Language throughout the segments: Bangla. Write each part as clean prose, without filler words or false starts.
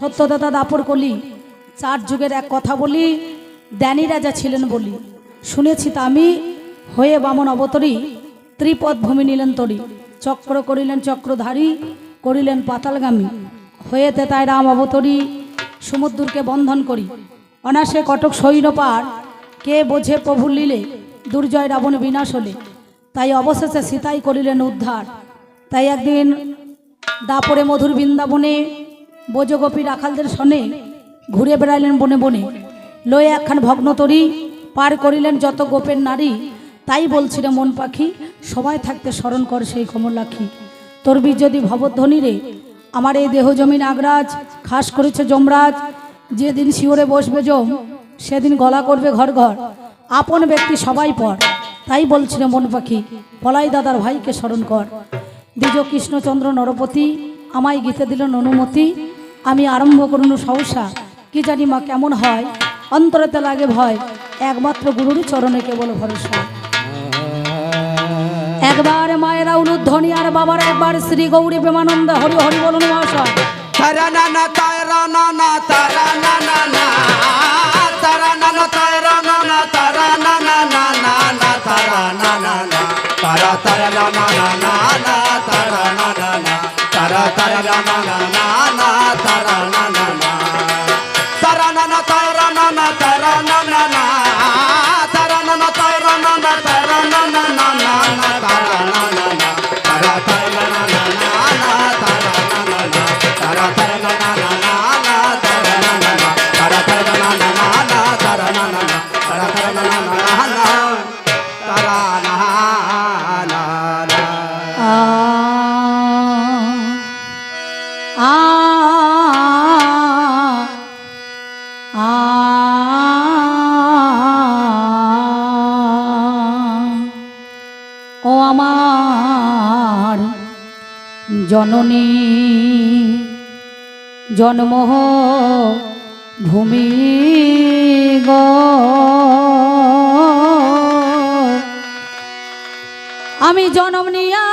সত্যদাতা দাপর কলি চার যুগের এক কথা বলি, জ্ঞানী রাজা ছিলেন বলি। শুনেছি তা আমি, হয়ে বামন অবতরী ত্রিপদ ভূমি নিলেন তরি। চক্র করিলেন চক্রধারী, করিলেন পাতালগামী। হয়ে তেতায় রাম অবতরী, সমুদ্রকে বন্ধন করি। অনাসে কটক সৈন্য পার, কে বোঝে প্রভুর লীলে। দুর্জয় রাবণ বিনাশ হলে, তাই অবশেষে সীতাই করিলেন উদ্ধার। তাই একদিন দাপরে মধুর বৃন্দাবনে বোজগোপী রাখালদের সনে ঘুরে বেড়াইলেন বনে বনে। লয়ে একখান ভগ্নতরী, পার করিলেন যত গোপের নারী। তাই বলছিল মন পাখি, সবাই থাকতে স্মরণ কর সেই কমলাক্ষী। তোর বীর যদি ভবধ্বনি রে, আমার এই দেহ জমিন আগরাজ। খাস করেছে যমরাজ, যেদিন শিওরে বসবে যম, সেদিন গলা করবে ঘর ঘর। আপন ব্যক্তি সবাই পর, তাই বলছিল মন পাখি, পলাই দাদার ভাইকে স্মরণ কর। দ্বিজ কৃষ্ণচন্দ্র নরপতি, আমায় গীতে দিলেন অনুমতি। আমি আরম্ভ করুন সহসা, কি জানি মা কেমন হয়। অন্তরেতে লাগে ভয়, একমাত্র গুরুর চরণে কেবল ভরসা। একবার মায়েরা উলুধ্বনি, আর বাবার একবার শ্রী গৌরী প্রেমানন্দ। হরি হরি বলুন মহাশয়। তারা নানা তারা নানা তারা নানা না তারা নানা তারা নানা তারা নানা নানা তারা নানা না তারা তারা নানা নানা তারা নানা না তারা তারা নানা নানা তারা নানা না তারা নানা তারা নানা তারা নানা না তারা নানা তারা নানা তারা নানা নানা তারা নানা না তারা তারা নানা নানা তারা নানা না তারা তারা নানা নানা তারা নানা না তারা তারা নানা নানা তারা নানা না তারা তারা নানা নানা তারা নানা ও আমার জননী জন্ম ভূমি গো, আমি জন্ম নিয়া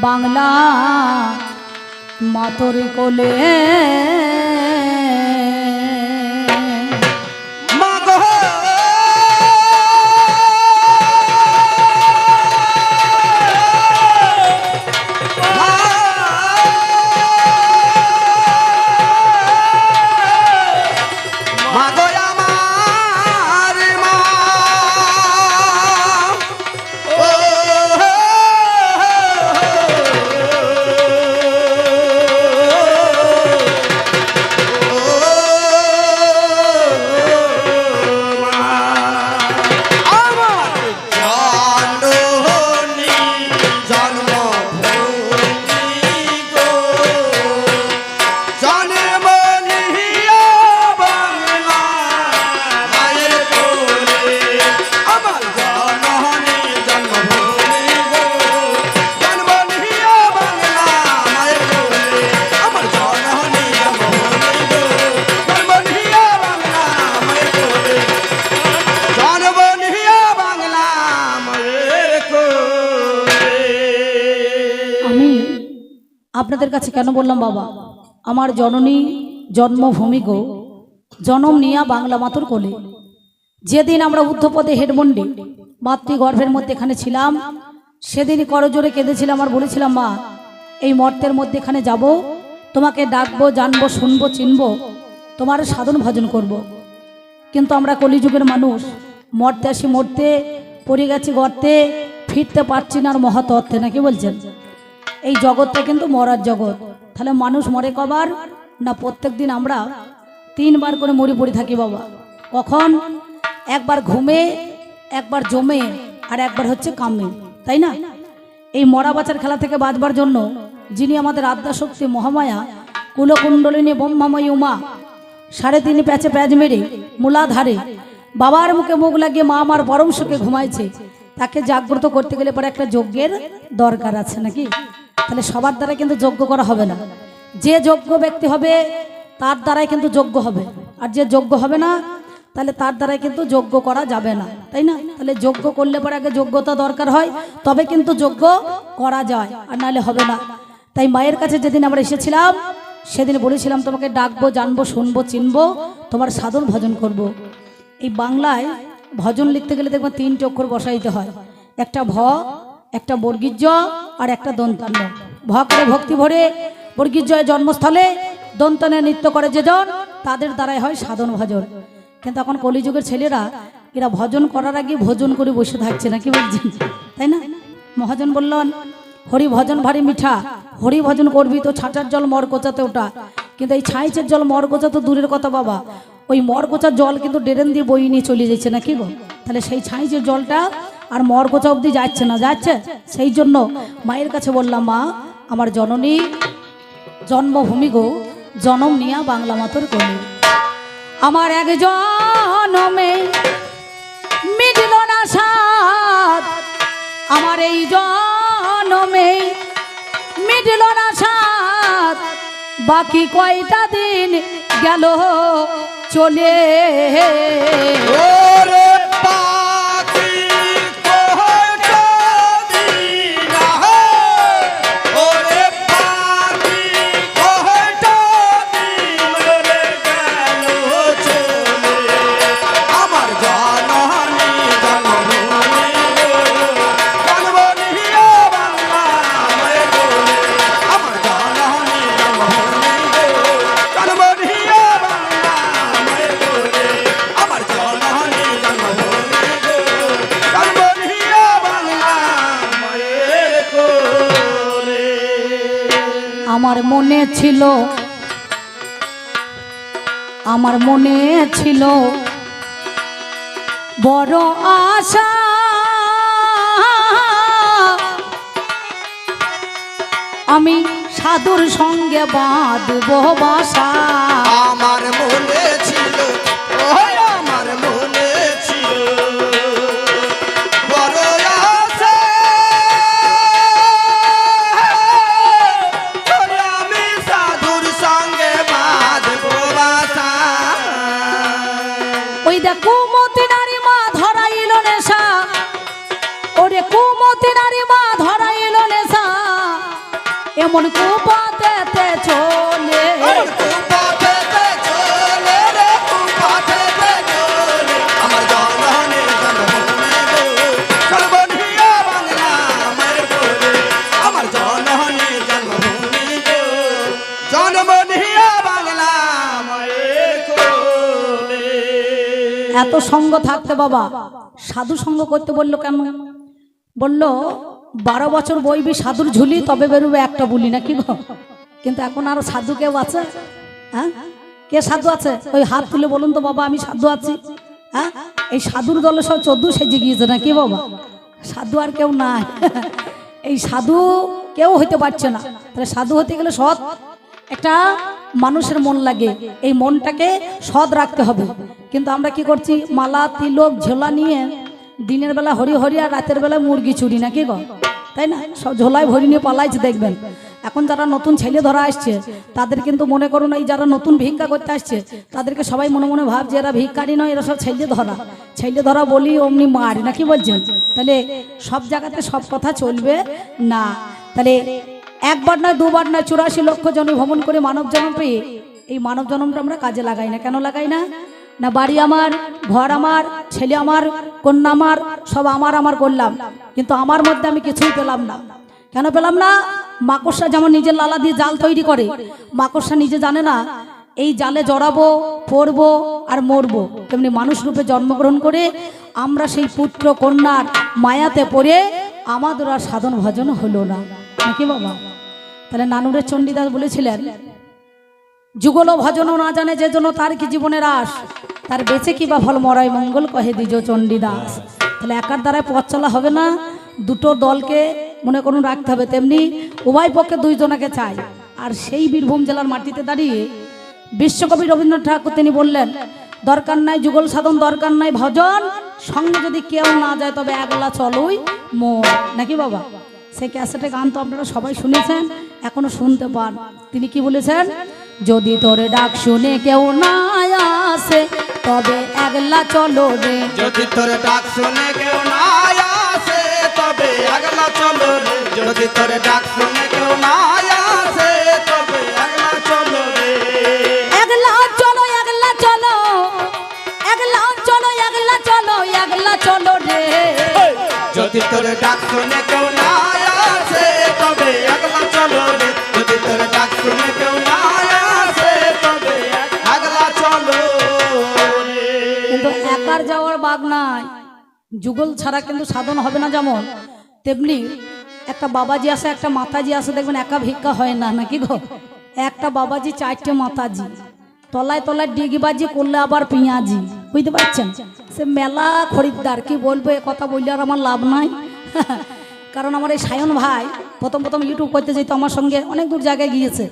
বাংলা মাতর কোলে। আপনাদের কাছে কেন বললাম বাবা, আমার জননী জন্মভূমি গো, জনম নিয়া বাংলা মাতর কোলে। যেদিন আমরা ঊর্ধ্বপদে হেডমন্ডে মাতৃগর্ভের মধ্যে এখানে ছিলাম, সেদিনই করজোরে কেঁদেছিলাম আর বলেছিলাম, মা এই মর্তের মধ্যে এখানে যাব, তোমাকে ডাকবো, জানবো, শুনবো, চিনবো, তোমার সাধন ভজন করব। কিন্তু আমরা কলিযুগের মানুষ, মরতে আসি মরতে, পড়ে গেছি গর্তে, ফিরতে পারছি না আর মহৎ অর্থে, নাকি বলছেন? এই জগৎটা কিন্তু মরার জগৎ। তাহলে মানুষ মরে কবার না? প্রত্যেক দিন আমরা 3 বার করে মরি পড়ে থাকি বাবা। কখন? একবার ঘুমে, একবার জমে, আর একবার হচ্ছে কামে, তাই না? এই মরা বাঁচার খেলা থেকে বাঁচবার জন্য যিনি আমাদের আদ্যাশক্তি মহামায়া, কুলকুণ্ডলিনী ব্রহ্মাময়ী উমা, 3.5 প্যাচে প্যাচ মেরে মূলাধারে বাবার মুখে মুখ লাগিয়ে মা আমার পরম সুখে ঘুমাইছে, তাকে জাগ্রত করতে গেলে পরে একটা যজ্ঞের দরকার আছে, নাকি? তাহলে সবার দ্বারা কিন্তু যজ্ঞ করা হবে না। যে যোগ্য ব্যক্তি হবে তার দ্বারাই কিন্তু যজ্ঞ হবে, আর যে যোগ্য হবে না তাহলে তার দ্বারাই কিন্তু যজ্ঞ করা যাবে না, তাই না? তাহলে যজ্ঞ করলে পরে আগে যোগ্যতা দরকার হয়, তবে কিন্তু যজ্ঞ করা যায়, আর নাহলে হবে না। তাই মায়ের কাছে যেদিন আমরা এসেছিলাম সেদিন বলেছিলাম তোমাকে ডাকবো, জানবো, শুনবো, চিনবো, তোমার সাধন ভজন করব। এই বাংলায় ভজন লিখতে গেলে দেখবেন 3টে অক্ষর বসাইতে হয়, একটা ভ, একটা বর্গীর জ আর একটা দন্তান্ন। ভ করে ভক্তি ভরে, বর্গীর জয় জন্মস্থলে, দন্তানে নৃত্য করে যেজন, তাদের দ্বারাই হয় সাধন ভজন। কিন্তু এখন কলিযুগের ছেলেরা এরা ভজন করার আগে ভোজন করে বসে থাকছে না, কি বলছেন, তাই না? মহাজন বললেন হরি ভজন ভারী মিঠা, হরি ভজন করবি তো ছাঁচার জল মর গোচাতে ওটা। কিন্তু এই ছাইচের জল মর গোচা তো দূরের কথা বাবা, ওই মর গোচার জল কিন্তু ডেরেন দিয়ে বই নিয়ে চলে যাচ্ছে না, কি গো? তাহলে সেই ছাইচের জলটা আর মর গোচা অব্দি যাচ্ছে না, যাচ্ছে। সেই জন্য মায়ের কাছে বললাম, মা আমার জননী জন্মভূমি গো, জনম নিয়া বাংলা মাতর কোলে। আমার এক জনমে মিটল না সাধ, আমার এই জনমে মিটল না সাধ, বাকি কয়টা দিন গেল চলে। ওরে পাখি কয়টা দিন, ওরে পাখি কয়টা দিন রে গেল চলে। আমার জননী জন্মভূমি গো, জন্মনিয়া বাংলা মায়ের কোলে। আমার জননী জন্মভূমি গো, জন্মনিয়া বাংলা মায়ের কোলে। আমার জননী জন্মভূমি গো, জন্মনিয়া বাংলা মায়ের কোলে। আমার মনে ছিল, আমার মনে ছিল বড় আশা, আমি সাধুর সঙ্গে বাঁধব বাসা। আমার মনে ছিল, ওই আমার মনে ছিল বড় আশা, ওরে আমি সাধুর সঙ্গে বাঁধব বাসা। ওই দেখ কুমতি নারী মা ধরাইল নেশা, ওরে কুমতি নারী মা ধরাইল নেশা, এমন কুপাতেতে চলে। কুপাতেতে চলে রে, কুপাতেতে চলে। আমার জননী জন্মভূমি গো, জন্মনিয়া বাংলা মায়ের কোলে। আমার জননী জন্মভূমি গো, জন্মনিয়া বাংলা মায়ের কোলে। এত সঙ্গ থাকতে বাবা সাধু সঙ্গ করতে বললো কেন? বললো 12 বছর বইবি সাধুর ঝুলি, তবে বেরোবে একটা বুলি, না কি গো? কিন্তু এখন আরো সাধু কেউ আছে? হ্যাঁ, কে সাধু আছে? ওই হাত তুলে বলুন তো বাবা, আমি সাধু আছি। হ্যাঁ, এই সাধুর দলে সব 14 সেজে গিয়েছে না কি বাবা? সাধু আর কেউ নাই। এই সাধু কেউ হইতে পারছে না। তাহলে সাধু হতে গেলে সৎ একটা মানুষের মন লাগে, এই মনটাকে সৎ রাখতে হবে। কিন্তু আমরা কি করছি, মালা তিলক ঝোলা নিয়ে দিনের বেলা হরি হরি আর রাতের বেলা মুরগি চুরি, না কি গো? তাই না? সব ঝোলায় ভরি নিয়ে পালাইছে দেখবেন। এখন যারা নতুন ছেলে ধরা আসছে তাদের কিন্তু মনে করুন, এই যারা নতুন ভিক্ষা করতে আসছে তাদেরকে সবাই মনে মনে ভাবছে এরা ভিক্ষারি নয়, এরা সব ছেলে ধরা। ছেলে ধরা বলি অমনি মারি, না কি বলছেন? তাহলে সব জায়গাতে সব কথা চলবে না। তাহলে একবার নয়, দুবার নয়, 84 লক্ষ জনে ভ্রমণ করে মানব জন্ম পেয়ে এই মানব জন্মটা আমরা কাজে লাগাই না। কেন লাগাই না? না বাড়ি আমার, ঘর আমার, ছেলে আমার, কন্যা আমার, সব আমার আমার করলাম, কিন্তু আমার মধ্যে আমি কিছুই পেলাম না। কেন পেলাম না? মাকড়সা যেমন নিজের লালা দিয়ে জাল তৈরি করে, মাকড়সা নিজে জানে না এই জালে জড়াবো, পড়বো আর মরবো, তেমনি মানুষ রূপে জন্মগ্রহণ করে আমরা সেই পুত্র কন্যার মায়াতে পড়ে আমাদের আর সাধন ভজন হলো না, নাকি বাবা? তাহলে নানুরের চণ্ডীদাস বলেছিলেন, যুগল ভজন না জানে যে জন্য তার কি জীবনের আশ, তার বেঁচে কি বা ফল মরাই মঙ্গল কহে দিজ চণ্ডীদাস। তাহলে একার দ্বারায় পথ চলা হবে না, দুটো দলকে মনে করুন রাখতে হবে। তেমনি উভয় পক্ষে 2 জনাকে চাই। আর সেই বীরভূম জেলার মাটিতে দাঁড়িয়ে বিশ্বকবি রবীন্দ্রনাথ ঠাকুর তিনি বললেন, দরকার নাই যুগল সাধন, দরকার নাই ভজন, সঙ্গে যদি কেউ না যায় তবে একলা চলই মোর, নাকি বাবা? সেই ক্যাসেটে গান তো আপনারা সবাই শুনেছেন, এখনো শুনতে পান। তিনি কি বলেছেন? যদি তোর ডাক শুনে কেউ না আসে তবে একলা চলো রে। যদি তোর ডাক শুনে কেউ না আসে তবে একলা চলো রে। যদি তোর ডাক শুনে কেউ না যদি তোর ডাক শুনে কেউ না আসে তবে একলা চলো রে যদি তোর ডাক শুনে কেউ না আসে তবে একলা চলো রে কিন্তু একার যাওয়ার বাগ নাই, যুগল ছাড়া কিন্তু সাধন হবে না। যেমন তেমনি একটা বাবাজি আছে, একটা মাতাজি আছে, দেখবেন একা ভিক্ষা হয় না, নাকি গো? একটা বাবাজি, চারটে মাতাজি, তলায় তলায় ডিগিবাজি করলে আবার পেঁয়াজি, বুঝতে পারছেন? সে মেলা খরিদ্দার, কি বলবো, এ কথা বললে আর আমার লাভ নাই। কারণ আমার এই সায়ন ভাই প্রথম প্রথম ইউটিউব করতে যেত, আমার সঙ্গে অনেক দূর জায়গায় গিয়েছে।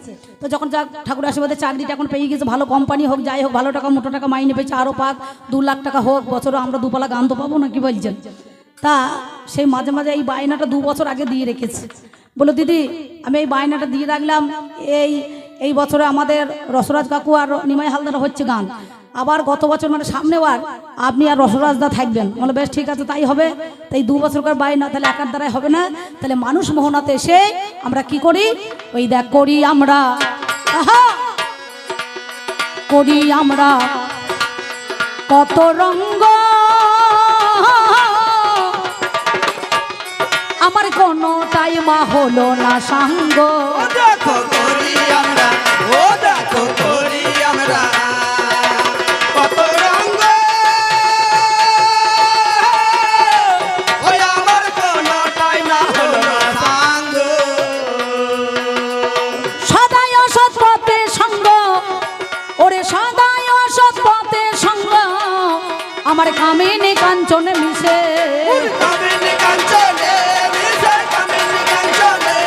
তো যখন যা ঠাকুর আশীর্বাদে চাকরিটা এখন পেয়ে গেছে, ভালো কোম্পানি হোক যাই হোক, ভালো টাকা মোটো টাকা মাইনে পেয়েছে, আরও পাক 2 লাখ টাকা হোক, বছরে আমরা দুপালা গান তো পাবো না, কি বলছেন? তা সেই মাঝে মাঝে এই বায়নাটা 2 বছর আগে দিয়ে রেখেছে। বলো দিদি আমি এই বায়নাটা দিয়ে রাখলাম, এই বছরে আমাদের রসরাজ কাকু আর নিমাই হালদার হচ্ছে গান, আবার গত বছর মানে সামনেবার আপনি আর রসরাজদা থাকবেন। বলো বেশ ঠিক আছে তাই হবে। তাই 2 বছরকার বায়না, তাহলে একার দ্বারাই হবে না, তাহলে মানুষ মোহনাতে এসে আমরা কি করি, ওই দেখ করি আমরা, আহা করি আমরা কত রঙ্গ, আমার কোনোটাই মা হলো না সাঙ্গ। ও দেখো করি আমরা, ও দেখো করি আমরা কত রঙ্গ, ওই আমার কোনোটাই না হলো না সাঙ্গ। সদাই অসৎ পথে সঙ্গ, ওরে সদাই অসৎ পথে সঙ্গ, আমার কামিনী কাঞ্চনে মিশে, কামিনী কাঞ্চনে মিশে, কামিনী কাঞ্চনে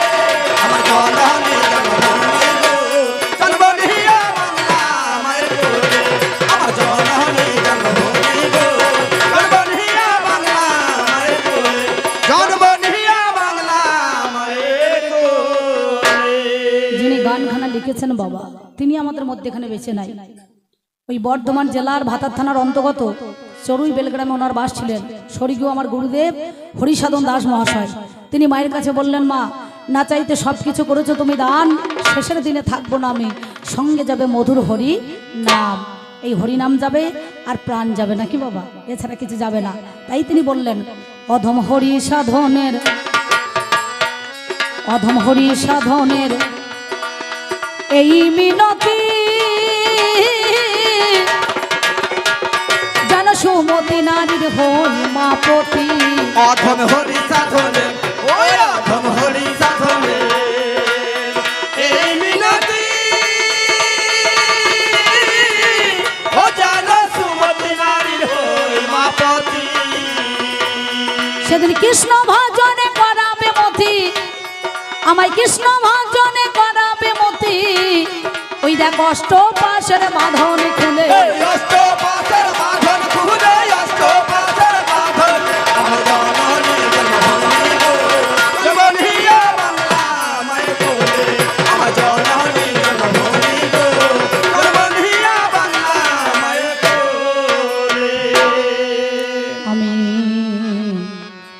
আমার জননী জন্মভূমি গো, জন্মনিয়া বাংলা মায়ের কোলে, আমার জননী জন্মভূমি গো, জন্মনিয়া বাংলা মায়ের কোলে, জন্মনিয়া বাংলা মায়ের কোলে। যিনি গানখানা লিখেছেন বাবা, তিনি আমাদের মধ্যে এখানে বেঁচে নাই। ওই বর্ধমান জেলার ভাতার থানার অন্তর্গত চড়ুই বেলগ্রামে ওনার বাস ছিলেন স্বর্গীয় আমার গুরুদেব হরিসাধন দাস মহাশয়। তিনি মায়ের কাছে বললেন, মা না চাইতে সব কিছু করেছো তুমি দান, শেষের দিনে থাকবো না আমি, সঙ্গে যাবে মধুর হরি নাম। এই হরি নাম যাবে আর প্রাণ যাবে, নাকি বাবা? এছাড়া কিছু যাবে না। তাই তিনি বললেন, অধম হরি সাধনের, অধম হরি সাধনের এই মিনতি, যেন সুমতি নারীর হই মা পতি। অধম হরি সাধনে, ওই অধম হরি সাধনে এই মিনতি, ও জানো সুমতি নারীর হই মা পতি। সেদিন কৃষ্ণ ভজনে করাবে মতি, আমায় কৃষ্ণ ভজনে করাবে মতি, ওই দেখ অষ্ট পাশের বাঁধন খুলে, এই অষ্টপাশের বাঁধন খুলে, অষ্টপাশের বাঁধন আমার জননী জন্মভূমি গো, জন্মনিয়া বাংলা মায়ের কোলে, আমার জননী জন্মভূমি গো, জন্মনিয়া বাংলা মায়ের কোলে। আমি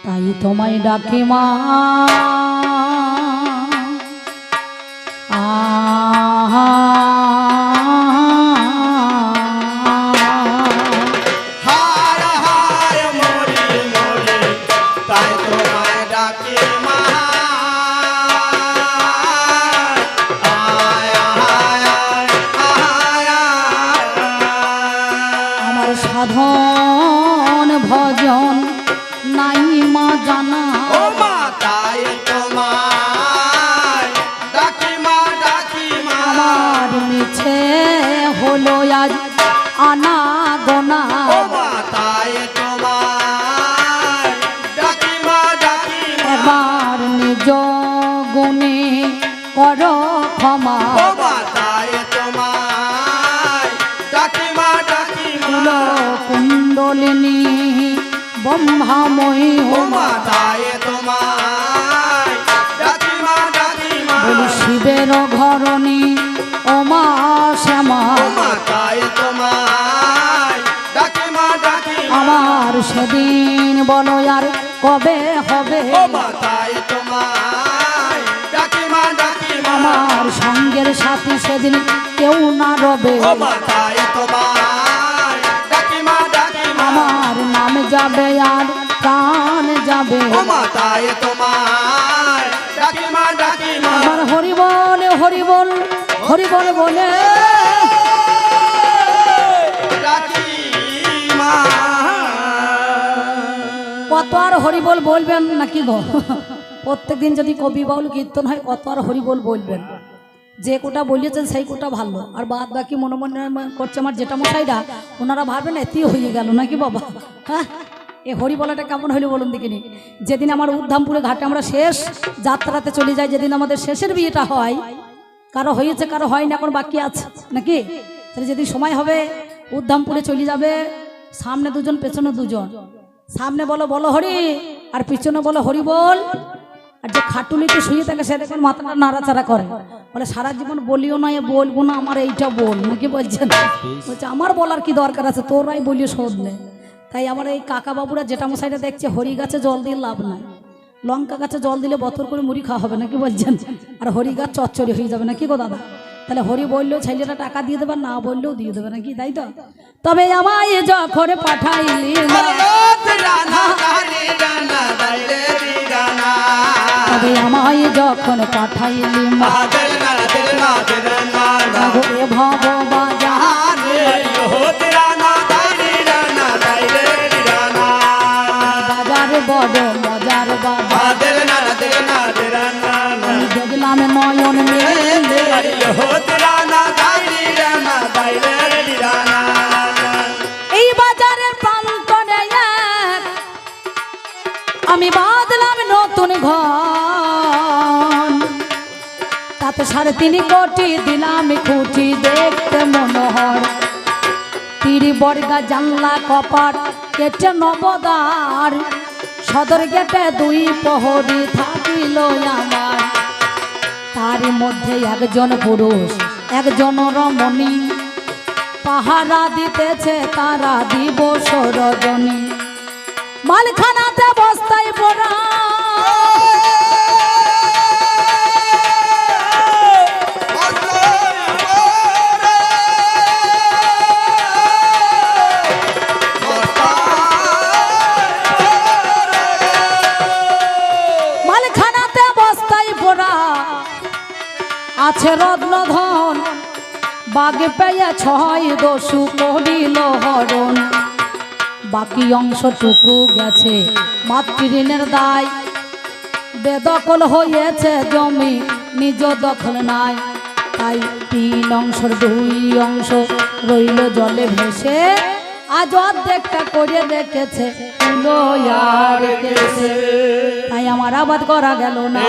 তাই তোমায় ডাকি মা, হায় হায় মরি মরি তাই তোমায় ডাকি মা, হায় হায় হায়। আমার সাধন ভজন নাই মা জানা, ও মা তাই তোমায় ডাকি মা, ডাকি মা। আমার মিছে হলো আজ আনা গোনা, ও মা তাই তোমায় ডাকি মা, ডাকি মা। এবার নিজ গুণে কর ক্ষমা, ও মা তাই তোমায় ডাকি মা, ডাকি মা। কুণ্ডলিনী ব্রহ্মাময়ী ও হো মা তাই তোমায় ডাকি মা, ডাকি মা। বলি শিবের ঘরণী ও মা শ্যামা, ও মা তাই তোমায় ডাকি মা, ডাকি মা। আমার সেদিন বলো আর কবে হবে, ও মা তাই তোমায় ডাকি মা, ডাকি মা। আমার সঙ্গের সাথী সেদিন কেউ না রবে, ও মা তাই তোমায় ডাকি মা, ডাকি মা। আমার নাম যাবে আর প্রাণ যাবে ও মাতায় তোমার ডাকি মা ডাকি মা আমার হরি বল হরি বল হরি বল বলে ডাকি মা কত আর হরি বল বলবেন নাকি গো প্রত্যেকদিন যদি কবি বাউল কীর্তন হয় কত আর হরি বল বলবেন যে কোটা বলিয়েছেন সেই কোটা ভালো আর বাদ বাকি মনে মনে করছে আমার যেটা মশাইরা ওনারা ভাববেন এতেই হয়ে গেল নাকি বাবা হ্যাঁ এই হরি বলাটা কেমন হইলো বলুন দেখিনি যেদিন আমার উদ্ধামপুরে ঘাটে আমরা শেষ যাত্রাতে চলে যাই যেদিন আমাদের শেষের বিয়েটা হয় কারো হয়েছে কারো হয় না এখন বাকি আছে নাকি তাহলে যেদিন সময় হবে উদ্ধামপুরে চলে যাবে সামনে দুজন পেছনে দুজন সামনে বলো বলো হরি আর পিছনে বলো হরি বল আর যে খাটুলিতে শুয়ে থাকে সে দেখুন মাথাটা নাড়াচাড়া করে বলে সারা জীবন বলিও না এ বলবো না আমার এইটা বল নাকি বলছেন বলছে আমার বলার কি দরকার আছে তোরাই বলিও শোধ নেই তাই আমার এই কাকা বাবুরা যেটা মশাইটা দেখছে হরি গাছে জল দিয়ে লাভ নাই লঙ্কা গাছে জল দিলে বছর করে মুড়ি খাওয়া হবে নাকি বলছেন আর হরি গাছ চচ্চড়ি হয়ে যাবে নাকি গো দাদা তাহলে হরি বললেও ছেলেটা টাকা দিয়ে দেবে না বললেও দিয়ে দেবে নাকি তাই তো তবে আমায় যখন পাঠাইলি তবে আমায় যখন পাঠাইলি এ ভব বাজার বড় মজার বাজার দেখলাম নয়ন মেলে এই বাজারের প্রান্তরে আমি বাঁধলাম নতুন ঘর তাতে 3.5 কোটি দিলাম খুঁটি দেখতে মনোহর তিরি বর্গা জানলা কপাট কেটে নবদার সদর গেটে 2 প্রহরী থাকিল আমার তার মধ্যে একজন পুরুষ একজন রমণী পাহারা দিতেছে তারা দিবস রজনী মালখানাতে বস্তায় পড়া মালখানাতে বস্তায় পড়া আছে রত্নধন বাগে পেয়ে 6 দস্যু করিল হরণ বাকি অংশটুকু গেছে মাতৃঋণের দায় বেদখল হয়েছে জমি নিজ দখল নাই তাই 3 অংশের 2 অংশ রইল জলে ভেসে আজ অর্ধেকটা করে রেখেছে তাই আমার আবাদ করা গেল না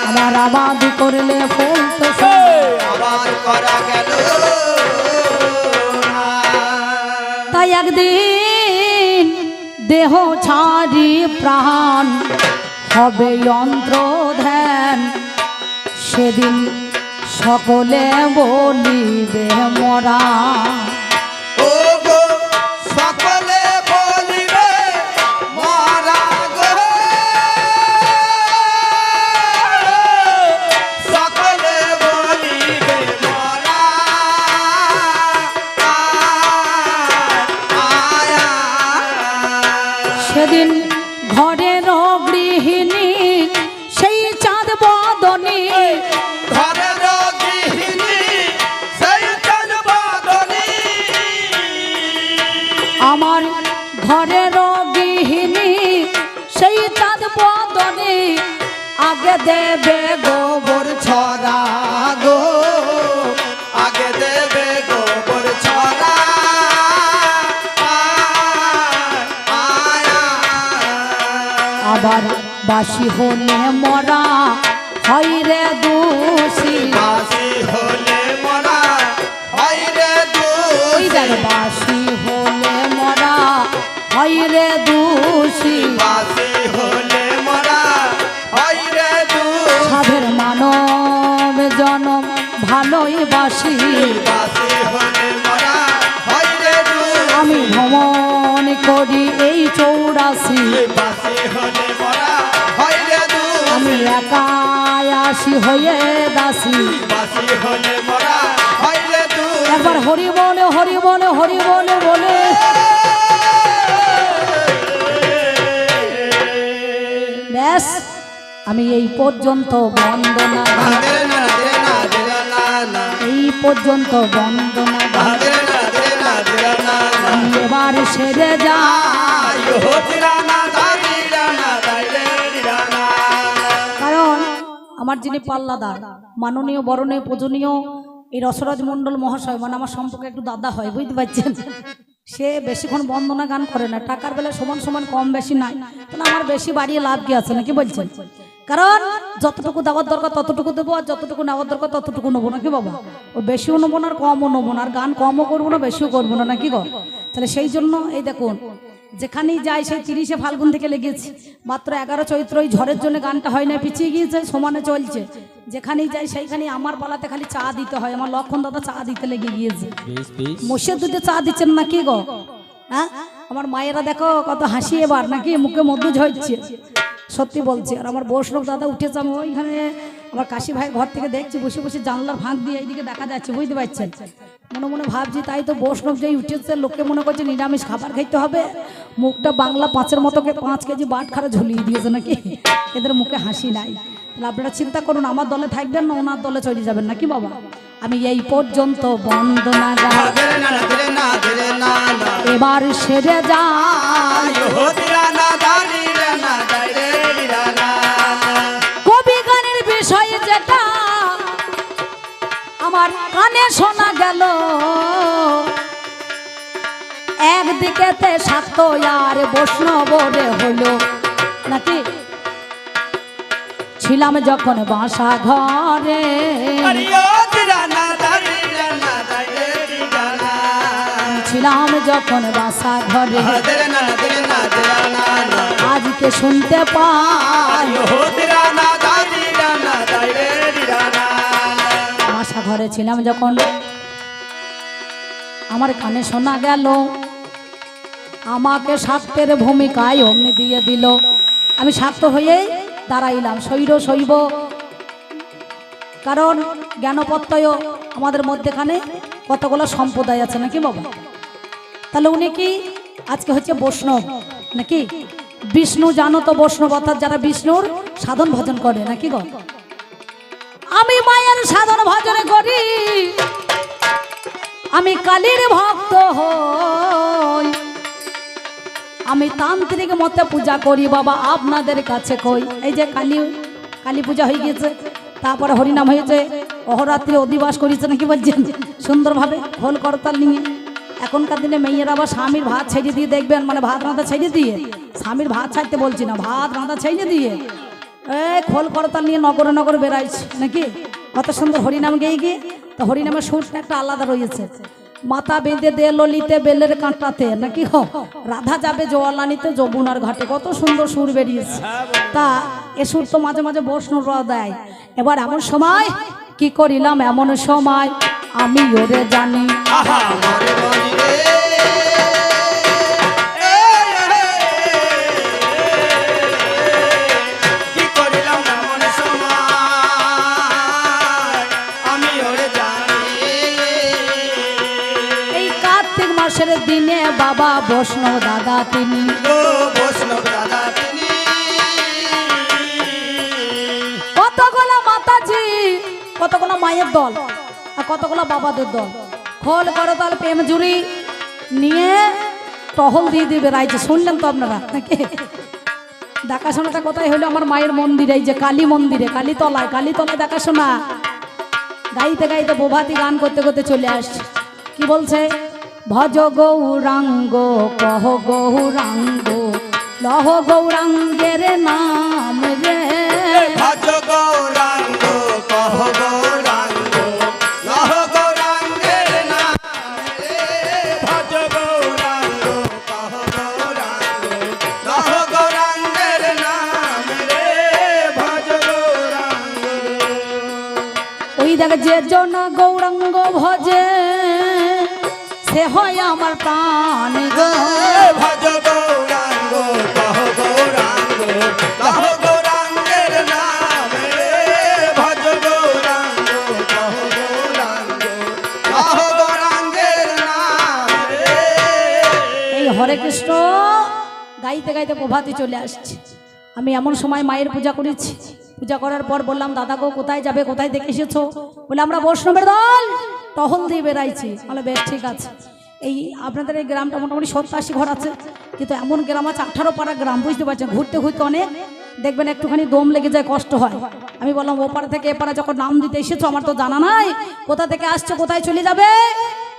আমার আবাদ করলে ফল তো আবাদ করা গেল তাই একদিন দেহ ছাড়ি প্রাণ হবে যন্ত্র ধ্যান সেদিন সকলে বলিবে মরা ও গো সকলে বলিবে মরা গো সকলে বলিবে মরা সেদিন ঘরের গৃহিণী সেই চাঁদ বদনী ঘরের গৃহিণী সেই চাঁদ বদনী আমার ঘরের গৃহিণী সেই চাঁদ বদনী আগে দেবে গোবর ছড়া গো আগে দেবে গোবর ছড়া আবার বাসি হলে মরা হয় রে দোষী বাসি হলে মরা হয় রে ওই দেখ দোষী বাসি হলে মরা হয় রে দোষী বাসি হলে মরা হয় রে দোষী সাধের মানব জনম ভালোই বাসি বাসি হলে মরা হয় রে দোষী আমি ভ্রমণ করি এই 84 বাসি হলে মরা হয় রে দোষী আমি একাই আসি হয়ে দাসী বাসি হলে মরা হয় রে দোষী এবার হরি বলে হরি বলে হরি বলে বলে ব্যাস আমি এই পর্যন্ত বন্দনা এই পর্যন্ত বন্দনা আমি এবার সেরে যাই কারণ আমার যিনি পাল্লাদার মাননীয় বরণীয় পূজনীয় এই রসরাজ মণ্ডল মহাশয় মানে আমার সম্পর্কে একটু দাদা হয় বুঝতে পারছেন সে বেশিক্ষণ বন্দনা গান করে না টাকার বেলা সমান সমান কম বেশি নাই তাহলে আমার বেশি বাড়িয়ে লাভ কি আছে নাকি বলছেন কারণ যতটুকু দেওয়ার দরকার ততটুকু দেবো আর যতটুকু নেওয়ার দরকার ততটুকু নেবো নাকি বাবা ও বেশিও নেবো না আর কমও নেবো না আর গান কমও করবো না বেশিও করবো না নাকি গো তাহলে সেই জন্য এই দেখুন যেখানেই যাই সেই 30শে ফাল্গুন থেকে লেগেছি মাত্র 11 চৈত্র ওই ঝড়ের জন্য গানটা হয় না পিছিয়ে গিয়েছে সমানে চলছে যেখানেই যাই সেইখানেই আমার পালাতে খালি চা দিতে হয় আমার লক্ষণ দাদা চা দিতে লেগে গিয়েছে মোষের দুধে চা দিচ্ছেন নাকি গো হ্যাঁ আমার মায়েরা দেখো কত হাসি এবার নাকি মুখে মধু ঝরছে সত্যি বলছি আর আমার বৈষ্ণব দাদা উঠেছে আমি ওইখানে আমার কাশি ভাই ঘর থেকে দেখছি বসে বসে জানলার ফাঁক দিয়ে এইদিকে দেখা যাচ্ছে বুঝতে পারছেন মনে মনে ভাবছি তাই তো বৈষ্ণব যেই উঠেছে লোকে মনে করছে নিরামিষ খাবার খাইতে হবে মুখটা বাংলা 5-এর মতো 5 কেজি বাট খারা ঝুলিয়ে দিয়েছে নাকি এদের মুখে হাসি নাই তাহলে আপনারা চিন্তা করুন আমার দলে থাকবেন না ওনার দলে চলে যাবেন নাকি বাবা আমি এই পর্যন্ত বন্দনা গাই এবার সেরে যাই কবি গানের বিষয়ে যেটা আমার কানে শোনা গেল একদিকেতে শাক্ত আর বৈষ্ণব রে হলো নাকি ছিলাম যখন বাসা ঘরে ছিলাম যখন বাসা ঘরে আজকে শুনতে পাই বাসা ঘরে ছিলাম যখন আমার কানে শোনা গেল আমাকে শাক্তের ভূমিকায় অমনি দিয়ে দিল আমি শাক্ত হয়েই দাঁড়াইলাম শৈব কারণ জ্ঞানপত্তয় আমাদের মধ্যেখানে কতগুলো সম্প্রদায় আছে নাকি বাবা তাহলে উনি কি আজকে হচ্ছে বৈষ্ণব নাকি বিষ্ণু জানো তো বৈষ্ণব অর্থাৎ যারা বিষ্ণুর সাধন ভজন করে নাকি গো আমি মায়ের সাধন ভজন করি আমি কালীর ভক্ত হই আমি তান্ত্রিক মতে পূজা করি বাবা আপনাদের কাছে কই এই যে কালী পূজা হয়ে গেছে তারপরে হরিনাম হয়েছে অহরাত্রি অধিবাস করেছে নাকি বলছেন সুন্দরভাবে খোল করতাল নিয়ে এখনকার দিনে মেয়েরা আবার স্বামীর ভাত ছেড়ে দিয়ে দেখবেন মানে ভাত রাঁধা ছেড়ে দিয়ে স্বামীর ভাত ছাড়তে বলছি না ভাত রাঁধা ছেড়ে দিয়ে এই খোল করতাল নিয়ে নগরে নগরে বেড়াইছে নাকি কত সুন্দর হরিনাম গেয়ে গিয়ে তো হরিনামের সুরটা একটা আলাদা রয়েছে মাথা বেঁধে দে ললিতে বেলের কাঁটাতে নাকি রাধা যাবে জওয়ালানিতে যমুনার ঘাটে কত সুন্দর সুর বেরিয়েছে তা এ সুর তো মাঝে মাঝে বৈষ্ণবরা দেয় এবার এমন সময় কি করিলাম এমন সময় আমি ওরে জানি দিনে বাবা বৈষ্ণব দাদা তিনি কতগুলো মাতাজি কতগুলো মায়ের দল আর কতগুলো বাবাদের দল খোল করতাল প্রেম জুড়ি নিয়ে টহল দিয়ে দিয়ে বেড়াইছে শুনলেন তো আপনারা নাকি দেখাশোনাটা কোথায় হলো আমার মায়ের মন্দিরে এই যে কালী মন্দিরে কালীতলায় দেখাশোনা গাইতে গাইতে প্রভাতী গান করতে করতে চলে আসছে কি বলছে ভজ গৌরাঙ্গ কহ গৌরাঙ্গ লহ গৌরাঙ্গের নাম রে ভজ গৌরাঙ্গ কহ গৌরাঙ্গ লহ গৌরাঙ্গের নাম রে ভজ গৌরাঙ্গ কহ গৌরাঙ্গ লহ গৌরাঙ্গের নাম রে ভজ গৌরাঙ্গ ওই দেখ যে জন গৌরাঙ্গ ভজে সে হয় আমার প্রাণ গো ভজ গৌরাঙ্গ কহ গৌরাঙ্গ লহ গৌরাঙ্গের নাম রে ভজ গৌরাঙ্গ কহ গৌরাঙ্গ লহ গৌরাঙ্গ কৃষ্ণ গাইতে গাইতে প্রভাতে চলে আসছে। আমি এমন সময় মায়ের পূজা করেছি। পূজা করার পর বললাম, দাদা গো কোথায় যাবে, কোথায় দেখে এসেছো? বলে আমরা বৈষ্ণবের দল টহল দিয়ে বেড়াইছি। বলে বেশ ঠিক আছে। এই আপনাদের এই গ্রামটা মোটামুটি 70-80 ঘর আছে, কিন্তু এমন গ্রাম আছে 18 পাড়া গ্রাম, বুঝতে পারছেন? ঘুরতে ঘুরতে অনেক দেখবেন একটুখানি দম লেগে যায়, কষ্ট হয়। আমি বললাম ও পাড়া থেকে এ পাড়া যখন নাম দিতে এসেছো, আমার তো জানা নাই কোথা থেকে আসছো, কোথায় চলে যাবে।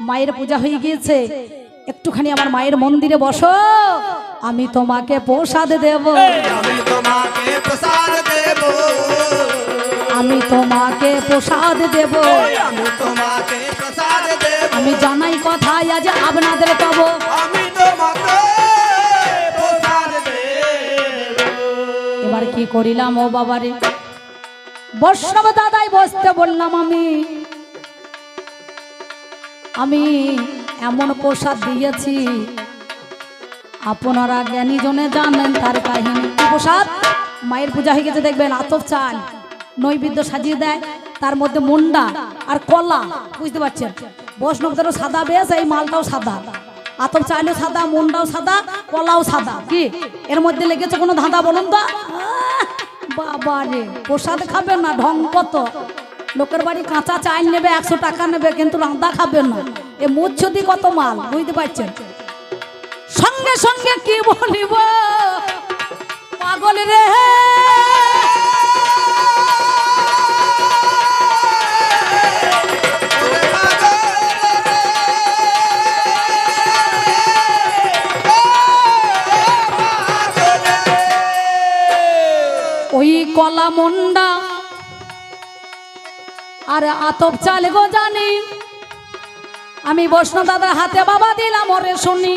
মায়ের পূজা হয়ে গিয়েছে, একটুখানি আমার মায়ের মন্দিরে বসো, আমি তোমাকে প্রসাদ দেব, আমি তোমাকে প্রসাদ দেব, আমি তোমাকে প্রসাদ দেব, আমি তোমাকে প্রসাদ দেব, আমি জানাই কথাই আজ আপনাদের তব, আমি তোমাকে প্রসাদ দেব। এবার কি করিলাম ও বাবারে, বৈষ্ণব দাদাই বসতে বললাম আমি এমন প্রসাদ দিয়েছি, আপনারা জ্ঞানী জনে জানেন তার কাহিনী। কি প্রসাদ? মায়ের পূজা হয়ে গেছে, দেখবেন আতপ চাল নৈবেদ্য সাজিয়ে দেয়, তার মধ্যে মুন্ডা আর কলা, বুঝতে পারছেন? বৈষ্ণবদেরও সাদা বেশ, এই মালটাও সাদা, আতপ চালও সাদা, মুন্ডাও সাদা, কলাও সাদা। কি এর মধ্যে লেগেছে কোনো ধাঁধা বলুন তো? বাবা রে, প্রসাদ খাবেন না, ঢং কত। লোকের বাড়ি কাঁচা চাল নেবে, 100 টাকা নেবে, কিন্তু রাঁধা খাবেন না। এ মুচ্ছদি কত মাল, বুঝতে পারছেন? সঙ্গে সঙ্গে কি বলিব পাগল রে, ওই কলা মুন্ডা আর আতপ চাল গো জানি, আমি বৈষ্ণব দাদার হাতে বাবা দিলাম ওরে শুনি।